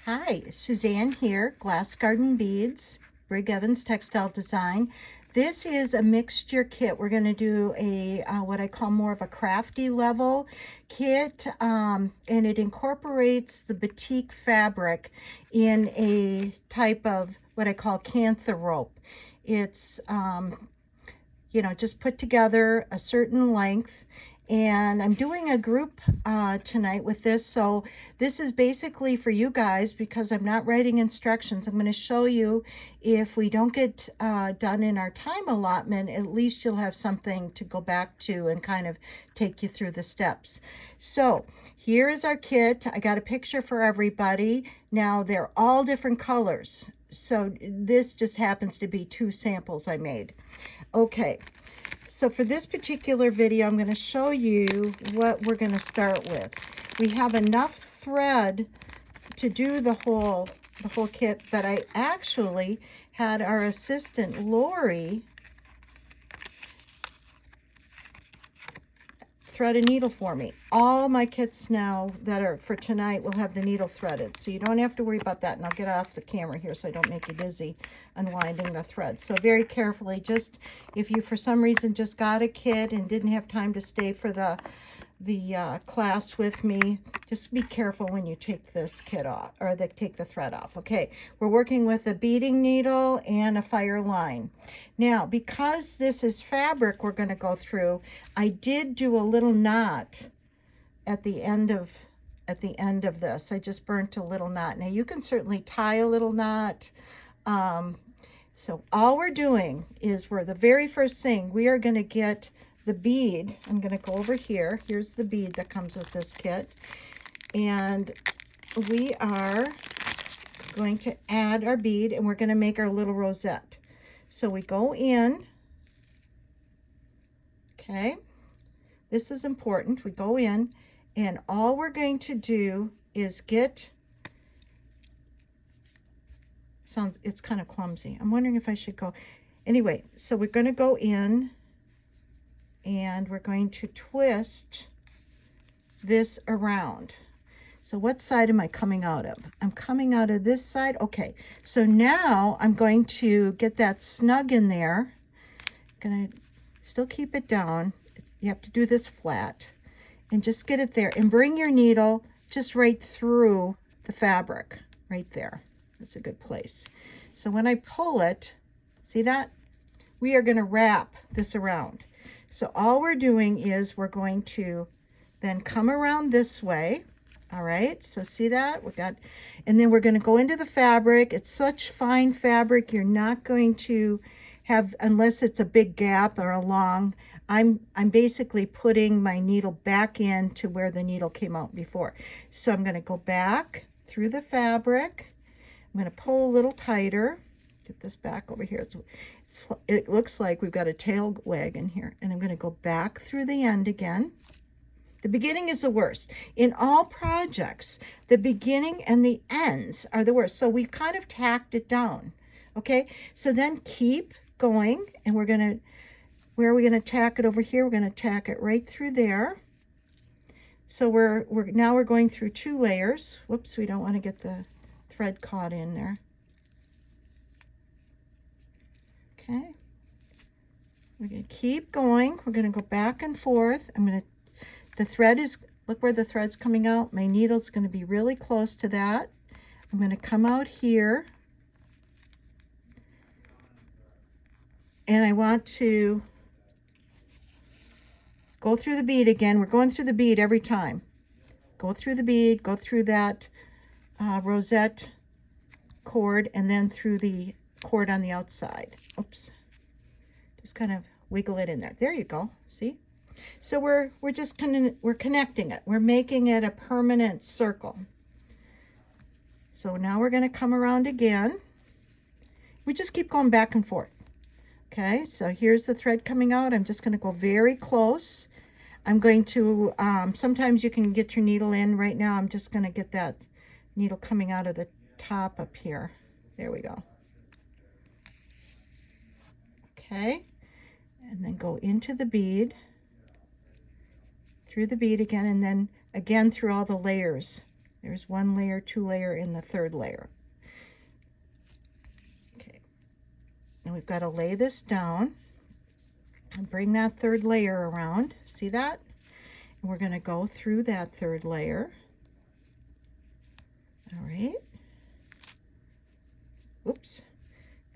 Hi, Suzanne here, Glass Garden Beads, Brigg Evans Textile Design. This is a mixture kit. We're going to do a what I call more of a crafty level kit, and it incorporates the batik fabric in a type of what I call Kantha rope. It's just put together a certain length, and I'm doing a group tonight with this. So this is basically for you guys because I'm not writing instructions. I'm going to show you if we don't get done in our time allotment, at least you'll have something to go back to and kind of take you through the steps. So here is our kit. I got a picture for everybody. Now they're all different colors. So this just happens to be 2 samples I made. Okay, so for this particular video, I'm going to show you what we're going to start with. We have enough thread to do the whole kit, but I actually had our assistant Lori thread a needle for me. All my kits now that are for tonight will have the needle threaded, so you don't have to worry about that. And I'll get off the camera here so I don't make you dizzy unwinding the thread. So very carefully, just if you for some reason just got a kit and didn't have time to stay for the class with me, just be careful when you take this kit off, or take the thread off. Okay, we're working with a beading needle and a fireline. Now, because this is fabric we're going to go through, I did do a little knot at the end of this. I just burnt a little knot. Now you can certainly tie a little knot. So all we're doing is, the very first thing, we are going to get the bead. I'm going to go over here. Here's the bead that comes with this kit. And we are going to add our bead, and we're going to make our little rosette. So we go in. Okay. This is important. We go in, and all we're going to do is get, it's kind of clumsy. I'm wondering if I should go. Anyway, so we're going to go in, and we're going to twist this around. So what side am I coming out of? I'm coming out of this side. Okay, so now I'm going to get that snug in there. I'm gonna still keep it down. You have to do this flat and just get it there, and bring your needle just right through the fabric right there. That's a good place. So when I pull it, see that? We are going to wrap this around. So all we're doing is we're going to then come around this way. All right, so see that? And then we're going to go into the fabric. It's such fine fabric, you're not going to have, unless it's a big gap or a long, I'm basically putting my needle back in to where the needle came out before. So I'm going to go back through the fabric. I'm going to pull a little tighter. Get this back over here. It looks like we've got a tail wagon here, and I'm going to go back through the end again. The beginning is the worst. In all projects, the beginning and the ends are the worst. So we've kind of tacked it down. Okay, so then keep going, and where are we going to tack it over here? We're going to tack it right through there. So we're going through 2 layers. Whoops, we don't want to get the thread caught in there. Okay, we're going to keep going. We're going to go back and forth. The thread is, look where the thread's coming out. My needle's going to be really close to that. I'm going to come out here, and I want to go through the bead again. We're going through the bead every time. Go through the bead, go through that rosette cord, and then through the cord on the outside. Oops. Just kind of wiggle it in there. There you go. See? So we're just we're connecting it. We're making it a permanent circle. So now we're going to come around again. We just keep going back and forth. Okay, so here's the thread coming out. I'm just going to go very close. I'm going to, sometimes you can get your needle in. Right now I'm just going to get that needle coming out of the top up here. There we go. Okay, and then go into the bead, through the bead again, and then again through all the layers. There's 1 layer, 2 layer, and the 3rd layer. Okay, and we've got to lay this down and bring that 3rd layer around. See that? And we're going to go through that 3rd layer. All right. Oops,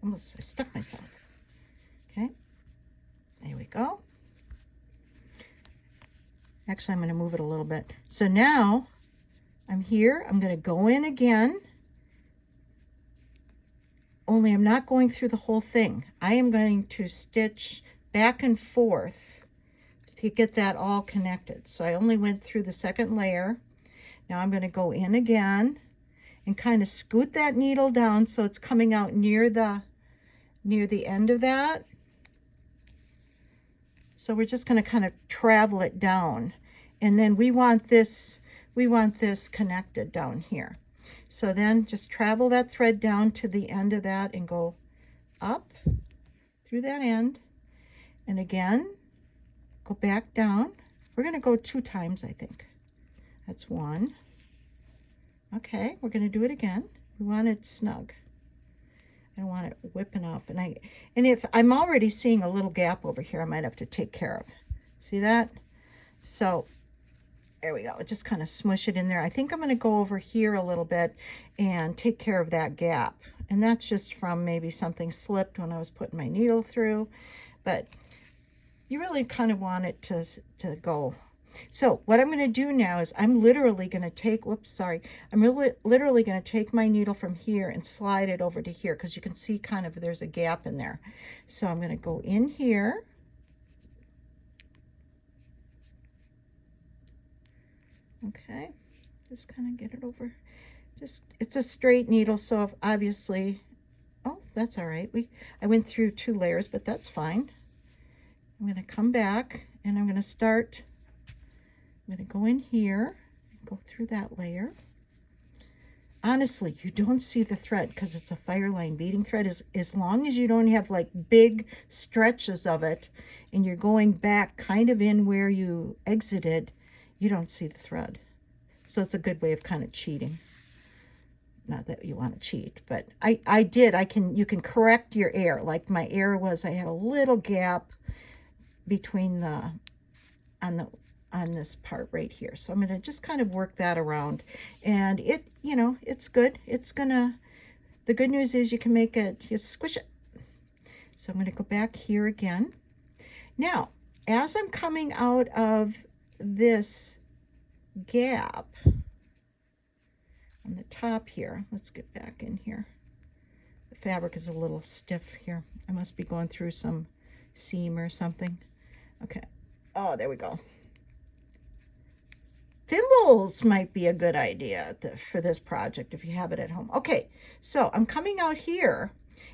almost I stuck myself. Okay, there we go. Actually, I'm going to move it a little bit. So now I'm here. I'm going to go in again. Only I'm not going through the whole thing. I am going to stitch back and forth to get that all connected. So I only went through the 2nd layer. Now I'm going to go in again and kind of scoot that needle down so it's coming out near the end of that. So we're just going to kind of travel it down, and then we want this connected down here. So then just travel that thread down to the end of that and go up through that end, and again go back down. We're going to go 2 times, I think. That's 1. Okay, we're going to do it again. We want it snug. I don't want it whipping up. And if I'm already seeing a little gap over here, I might have to take care of. See that? So there we go. Just kind of smush it in there. I think I'm going to go over here a little bit and take care of that gap. And that's just from maybe something slipped when I was putting my needle through. But you really kind of want it to go. So what I'm going to do now is I'm literally going to take, I'm literally going to take my needle from here and slide it over to here, because you can see kind of there's a gap in there. So I'm going to go in here. Okay, just kind of get it over. It's a straight needle, so if obviously, oh, that's all right. I went through 2 layers, but that's fine. I'm going to come back and I'm going to start. I'm going to go in here and go through that layer. Honestly, you don't see the thread because it's a fireline beading thread. As long as you don't have like big stretches of it and you're going back kind of in where you exited, you don't see the thread. So it's a good way of kind of cheating. Not that you want to cheat, but you can correct your error. Like my error was I had a little gap between on this part right here. So I'm going to just kind of work that around, and it's good. The good news is you can make it, just squish it. So I'm going to go back here again. Now, as I'm coming out of this gap on the top here, let's get back in here. The fabric is a little stiff here. I must be going through some seam or something. Okay. Oh, there we go. Thimbles might be a good idea for this project if you have it at home. Okay, so I'm coming out here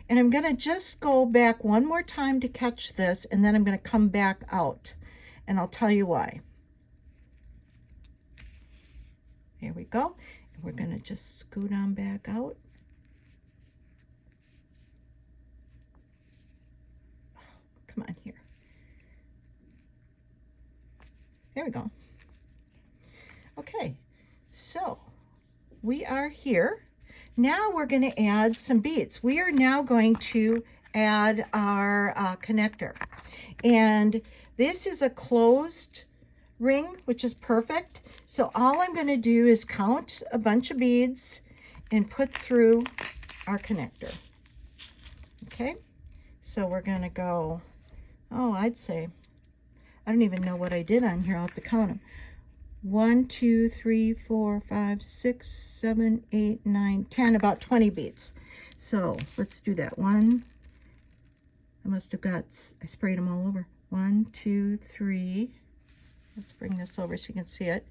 and I'm going to just go back one more time to catch this, and then I'm going to come back out, and I'll tell you why. Here we go. And we're going to just scoot on back out. Oh, come on here. There we go. Okay, so we are here. Now we're going to add some beads. We are now going to add our connector. And this is a closed ring, which is perfect. So all I'm going to do is count a bunch of beads and put through our connector. Okay, so we're going to go, I'd say, I don't even know what I did on here. I'll have to count them. 1, 2, 3, 4, 5, 6, 7, 8, 9, 10, about 20 beads. So let's do that. I sprayed them all over. 1, 2, 3. Let's bring this over so you can see it.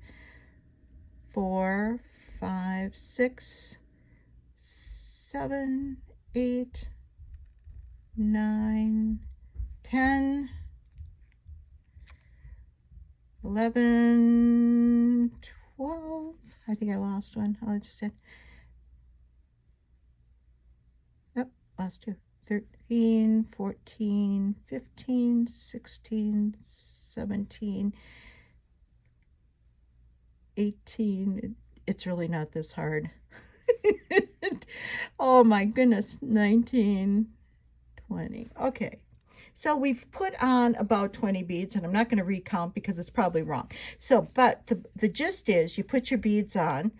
4, 5, 6, 7, 8, 9, 10, 11, 12, I think I lost one. I just said, yep, lost 2. 13, 14, 15, 16, 17, 18, it's really not this hard. Oh my goodness, 19, 20. Okay. So we've put on about 20 beads, and I'm not going to recount because it's probably wrong. So, but the gist is you put your beads on,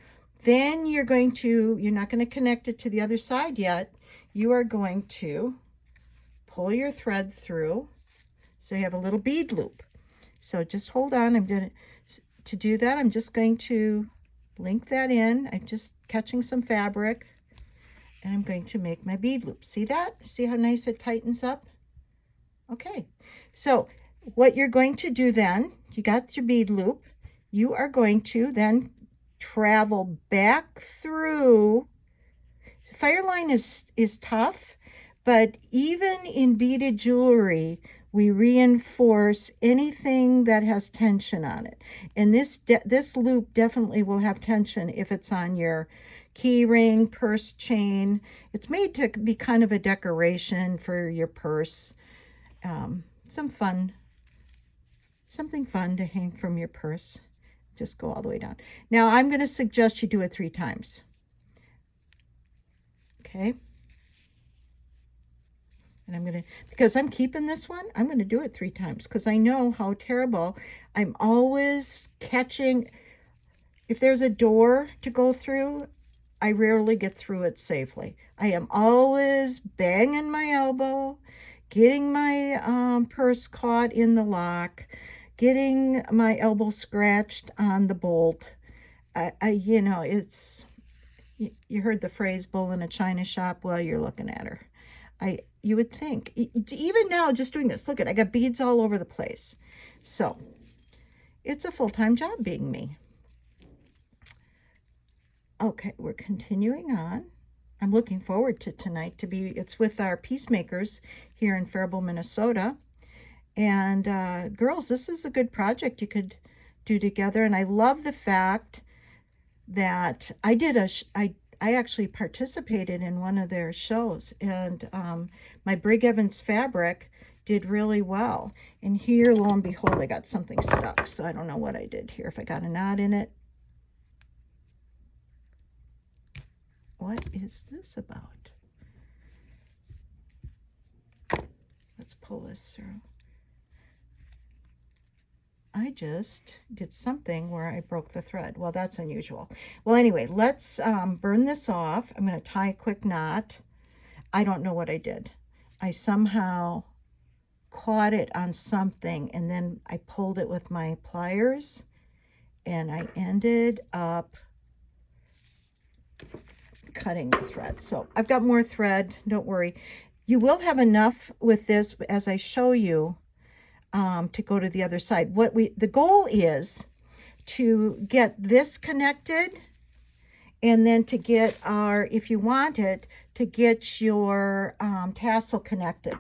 then you're not going to connect it to the other side yet. You are going to pull your thread through so you have a little bead loop. So just hold on. To do that, I'm just going to link that in. I'm just catching some fabric, and I'm going to make my bead loop. See that? See how nice it tightens up? Okay, so what you're going to do then, you got your bead loop, you are going to then travel back through. Fireline is tough, but even in beaded jewelry, we reinforce anything that has tension on it. And this loop definitely will have tension if it's on your key ring, purse chain. It's made to be kind of a decoration for your purse. Something fun to hang from your purse. Just go all the way down. Now I'm going to suggest you do it 3 times. Okay. And because I'm keeping this one, I'm going to do it 3 times because I know how terrible. I'm always catching. If there's a door to go through, I rarely get through it safely. I am always banging my elbow, getting my purse caught in the lock, getting my elbow scratched on the bolt. You know, you heard the phrase bull in a china shop. Well, you're looking at her. You would think, even now, just doing this, look at, I got beads all over the place. So it's a full-time job being me. Okay, we're continuing on. I'm looking forward to tonight it's with our peacemakers here in Faribault, Minnesota. And girls, this is a good project you could do together. And I love the fact that I actually participated in one of their shows, and my Brigg Evans fabric did really well. And here, lo and behold, I got something stuck. So I don't know what I did here, if I got a knot in it. What is this about? Let's pull this through. I just did something where I broke the thread. Well, that's unusual. Well, anyway, let's burn this off. I'm going to tie a quick knot. I don't know what I did. I somehow caught it on something, and then I pulled it with my pliers, and I ended up cutting the thread. So I've got more thread. Don't worry. You will have enough with this as I show you to go to the other side. The goal is to get this connected, and then to get if you want it, to get your tassel connected.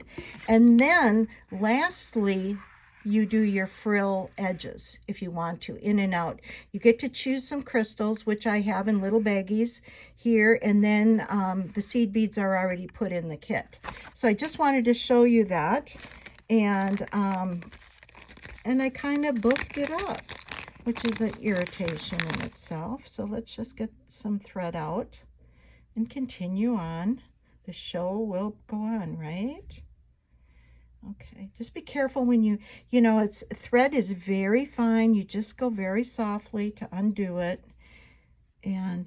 And then lastly, you do your frill edges if you want to, in and out. You get to choose some crystals, which I have in little baggies here, and then the seed beads are already put in the kit. So I just wanted to show you that. And I kind of boofed it up, which is an irritation in itself. So let's just get some thread out and continue on. The show will go on, right? Okay, just be careful when thread is very fine. You just go very softly to undo it. And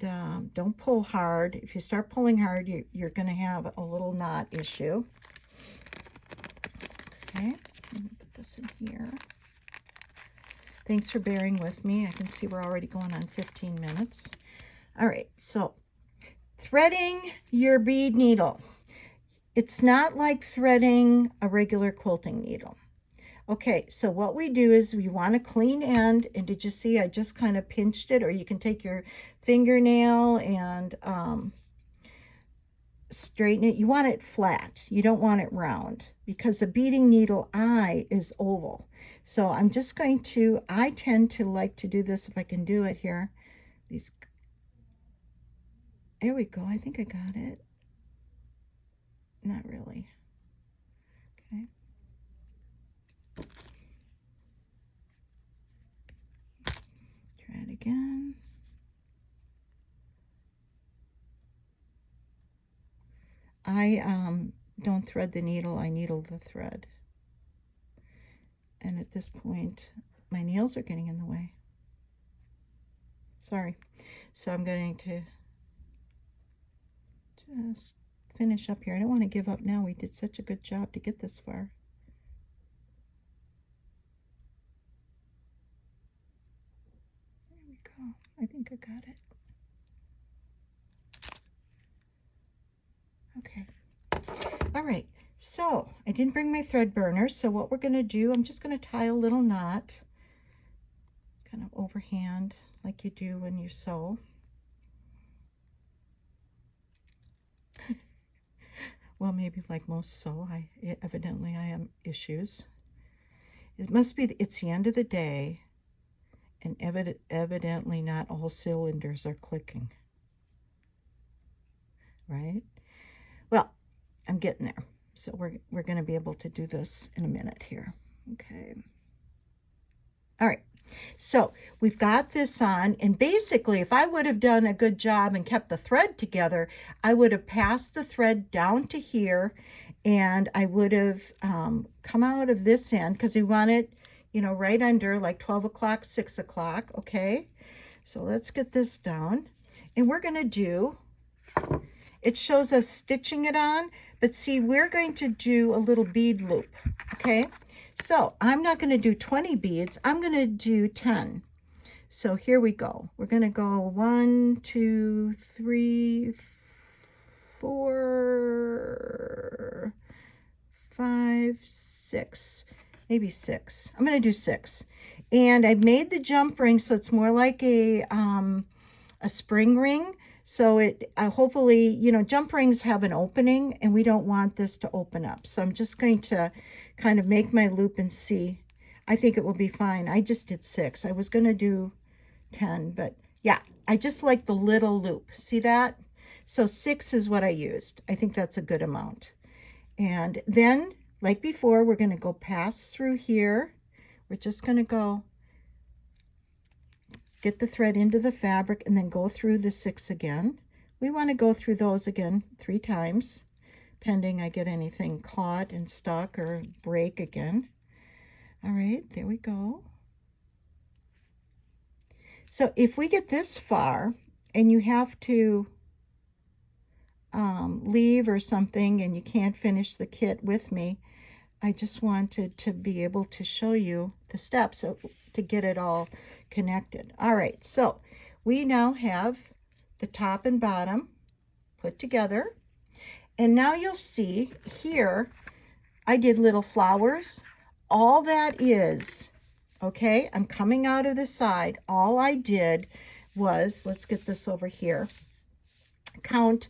don't pull hard. If you start pulling hard, you're going to have a little knot issue. Okay, let me put this in here. Thanks for bearing with me. I can see we're already going on 15 minutes. All right, so threading your bead needle. It's not like threading a regular quilting needle. Okay, so what we do is we want a clean end, and did you see I just kind of pinched it? Or you can take your fingernail and straighten it. You want it flat. You don't want it round, because the beading needle eye is oval. So I'm just going to, I tend to like to do this if I can do it here. There we go. I think I got it. Not really. Okay. Try it again. I don't thread the needle, I needle the thread. And at this point, my nails are getting in the way. Sorry. So I'm going to just finish up here. I don't want to give up now. We did such a good job to get this far. There we go. I think I got it. Okay. All right. So I didn't bring my thread burner. So what we're going to do, I'm just going to tie a little knot, kind of overhand like you do when you sew. Well, maybe like most sew, evidently I have issues. It must be, it's the end of the day, and evidently not all cylinders are clicking, right? Well, I'm getting there. So we're going to be able to do this in a minute here. Okay. All right. So we've got this on, and basically if I would have done a good job and kept the thread together, I would have passed the thread down to here, and I would have come out of this end, because we want it, you know, right under like 12 o'clock, 6 o'clock. Okay. So let's get this down, and we're going to do, it shows us stitching it on, but see, we're going to do a little bead loop. Okay. So I'm not going to do 20 beads. I'm going to do 10. So here we go. We're going to go 1, 2, 3, 4, 5, 6, maybe 6. I'm going to do 6. And I've made the jump ring so it's more like a spring ring. So it hopefully, you know, jump rings have an opening, and we don't want this to open up. So I'm just going to kind of make my loop and see. I think it will be fine. I just did 6. I was going to do 10, but yeah, I just like the little loop. See that? So 6 is what I used. I think that's a good amount. And then, like before, we're going to go pass through here. We're just going to go get the thread into the fabric and then go through the 6 again. We want to go through those again 3 times, pending I get anything caught and stuck or break again. All right, there we go. So if we get this far and you have to leave or something and you can't finish the kit with me, I just wanted to be able to show you the steps to get it all connected. All right, so we now have the top and bottom put together. And now you'll see here, I did little flowers. All that is, okay, I'm coming out of the side. All I did was, let's get this over here, count,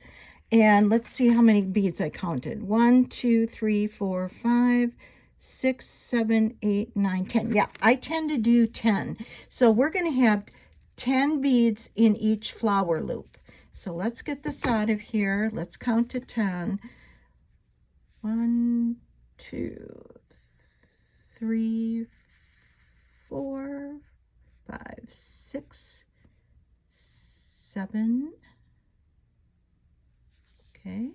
and let's see how many beads I counted. 1, 2, 3, 4, 5, 6, 7, 8, 9, 10. Yeah, I tend to do 10. So we're going to have 10 beads in each flower loop. So let's get this out of here. Let's count to 10. 1, 2, 3, 4, 5, 6, 7. Okay.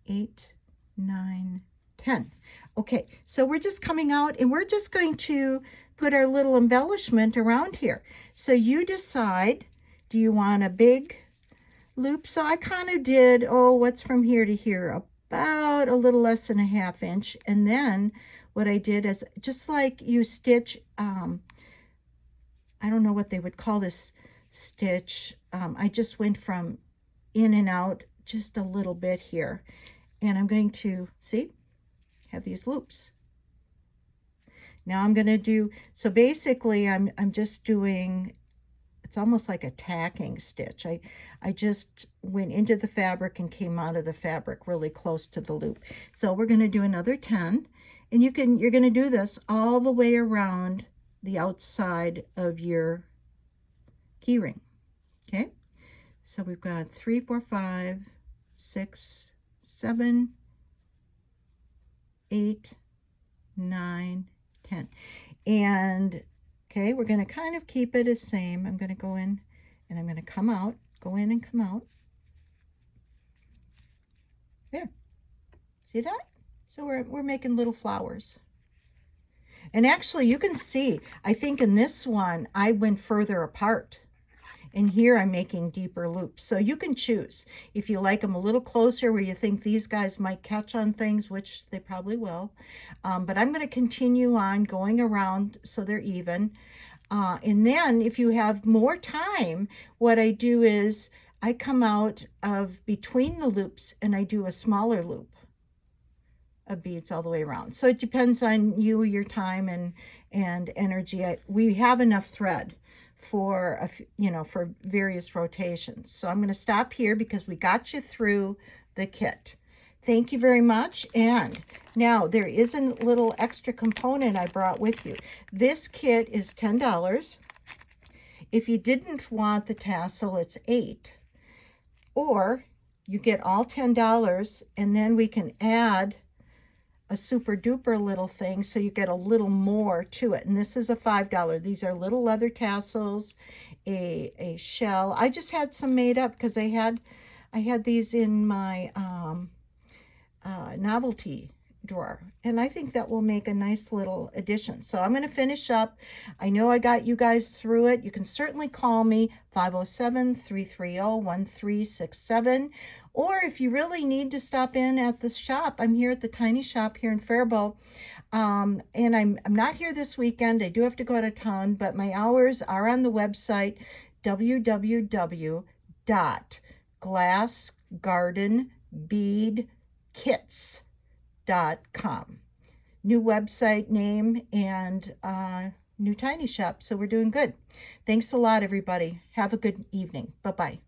8, 9, 10. Okay, so we're just coming out and we're just going to put our little embellishment around here. So you decide, do you want a big loop? So I kind of did, oh, what's from here to here? About a little less than a ½ inch. And then what I did is, just like you stitch, I don't know what they would call this stitch. I just went from in and out just a little bit here. And I'm going to, see, have these loops. Now I'm going to do, so basically I'm just doing, it's almost like a tacking stitch. I just went into the fabric and came out of the fabric really close to the loop. So we're going to do another 10, and you're going to do this all the way around the outside of your key ring. Okay, so we've got 3, 4, 5, 6, 7, 8, 9, 10. And okay, we're going to kind of keep it the same. I'm going to go in and I'm going to come out, go in and come out. There. See that? So we're making little flowers. And actually you can see, I think in this one, I went further apart. And here I'm making deeper loops. So you can choose if you like them a little closer where you think these guys might catch on things, which they probably will. But I'm going to continue on going around so they're even. And then if you have more time, what I do is I come out of between the loops and I do a smaller loop of beads all the way around. So it depends on you, your time and energy. We have enough thread for for various rotations. So I'm going to stop here because we got you through the kit. Thank you very much. And now there is a little extra component I brought with you. This kit is $10. If you didn't want the tassel, it's $8. Or you get all $10 and then we can add a super duper little thing so you get a little more to it. And this is a $5. These are little leather tassels, a shell. I just had some made up because I had these in my novelty drawer, and I think that will make a nice little addition. So I'm going to finish up. I know I got you guys through it. You can certainly call me 507-330-1367, or if you really need to stop in at the shop, I'm here at the tiny shop here in Faribault. And I'm not here this weekend. I do have to go out of town, but my hours are on the website www.glassgardenbeadkits.com. New website name and new tiny shop. So we're doing good. Thanks a lot, everybody. Have a good evening. Bye-bye.